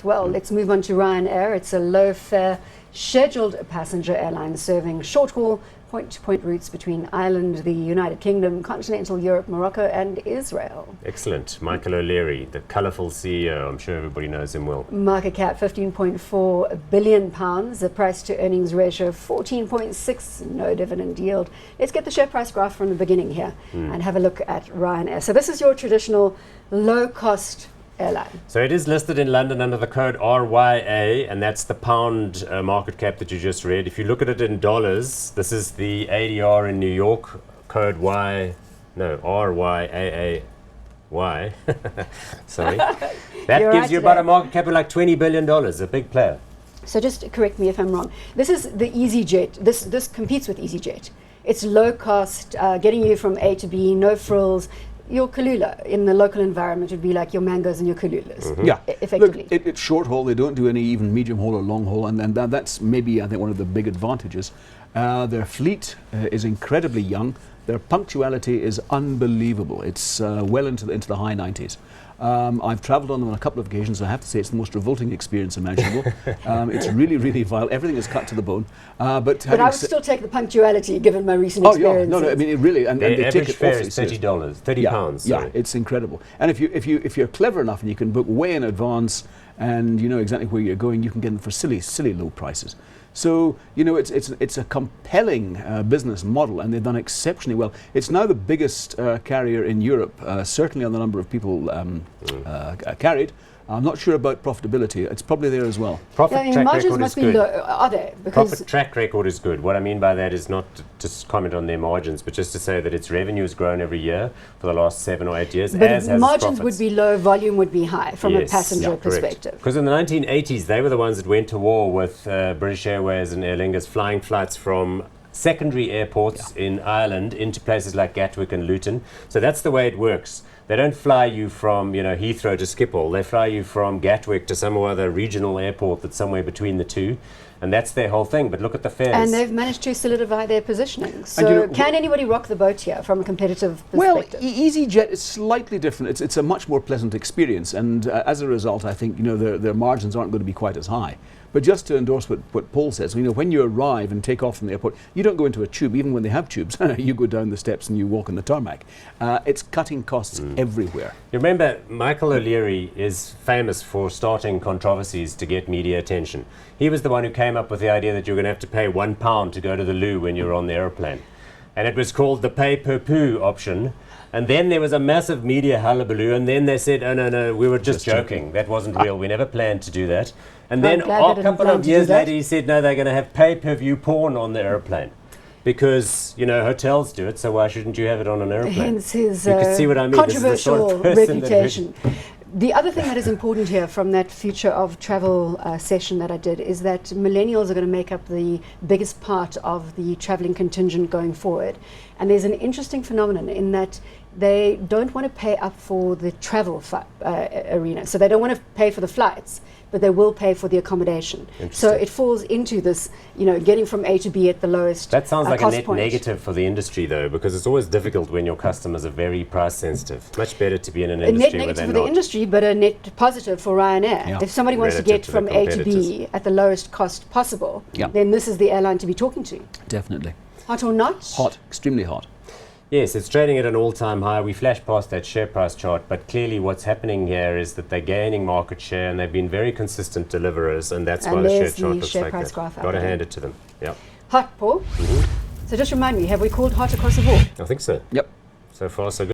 Well, let's move on to Ryanair. It's a low-fare, scheduled passenger airline serving short-haul, point-to-point routes between Ireland, the United Kingdom, Continental Europe, Morocco and Israel. Excellent. Michael O'Leary, the colourful CEO. I'm sure everybody knows him well. Market cap £15.4 billion, the price-to-earnings ratio of 14.6, no dividend yield. Let's get the share price graph from the beginning here and have a look at Ryanair. So this is your traditional low-cost airline. So it is listed in London under the code RYA, and that's the pound market cap that you just read. If you look at it in dollars, this is the ADR in New York, code RYAAY. Sorry. That gives you about a market cap of like $20 billion, a big player. So just correct me if I'm wrong. This is the EasyJet. This competes with EasyJet. It's low cost, getting you from A to B, no frills. Your Kalula in the local environment would be like your mangoes and your Kalulas. Yeah, effectively. Look, it's short haul. They don't do any even medium haul or long haul, and that's maybe, I think, one of the big advantages. Their fleet is incredibly young. Their punctuality is unbelievable. It's well into the high 90s. I've travelled on them on a couple of occasions. I have to say it's the most revolting experience imaginable. It's really, really vile. Everything is cut to the bone. But I would still take the punctuality, given my recent experience. No, I mean it really. And they take it fare is $30, £30. Yeah, it's incredible. And if you're clever enough and you can book way in advance and you know exactly where you're going, you can get them for silly low prices. So it's a compelling business model, and they've done exceptionally well. It's now the biggest carrier in Europe, certainly on the number of people carried. I'm not sure about profitability. It's probably there as well. Margins must be low, are they? Profit track record is good. What I mean by that is not to comment on their margins, but just to say that its revenue has grown every year for the last 7 or 8 years. But margins would be low, volume would be high from a passenger perspective. Because in the 1980s, they were the ones that went to war with British Airways and Aer Lingus, flying flights from secondary airports in Ireland into places like Gatwick and Luton. So that's the way it works. They don't fly you from Heathrow to Schiphol. They fly you from Gatwick to some other regional airport that's somewhere between the two. And that's their whole thing. But look at the fares. And they've managed to solidify their positioning. So can anybody rock the boat here from a competitive perspective? Well, EasyJet is slightly different. It's a much more pleasant experience. And as a result, I think their margins aren't going to be quite as high. But just to endorse what Paul says, when you arrive and take off from the airport, you don't go into a tube, even when they have tubes. You go down the steps and you walk on the tarmac. It's cutting costs everywhere. You remember, Michael O'Leary is famous for starting controversies to get media attention. He was the one who came up with the idea that you're going to have to pay £1 to go to the loo when you're on the aeroplane. And it was called the pay per poo option. And then there was a massive media hullabaloo, and then they said, oh, no, we were just joking. That wasn't real. We never planned to do that. And then a couple of years later, he said, no, they're going to have pay-per-view porn on the airplane. Because, hotels do it, so why shouldn't you have it on an airplane? Hence his you can see what I mean. controversial reputation. The other thing that is important here from that future of travel session that I did is that millennials are going to make up the biggest part of the traveling contingent going forward. And there's an interesting phenomenon in that they don't want to pay up for the travel arena. So they don't want to pay for the flights, but they will pay for the accommodation. So it falls into this, getting from A to B at the lowest That sounds like a net point. negative for the industry, though, because it's always difficult when your customers are very price sensitive. Much better to be in an industry where they're not. A net negative for the industry, but a net positive for Ryanair. Yeah. If somebody wants to get from A to B at the lowest cost possible, then this is the airline to be talking to. Definitely. Hot or not? Hot, extremely hot. Yes, it's trading at an all-time high. We flashed past that share price chart, but clearly what's happening here is that they're gaining market share and they've been very consistent deliverers, and that's why the share chart looks like that. Got to hand it to them. Yeah. Hot, Paul. So just remind me, have we called hot across the board? I think so. Yep. So far, so good.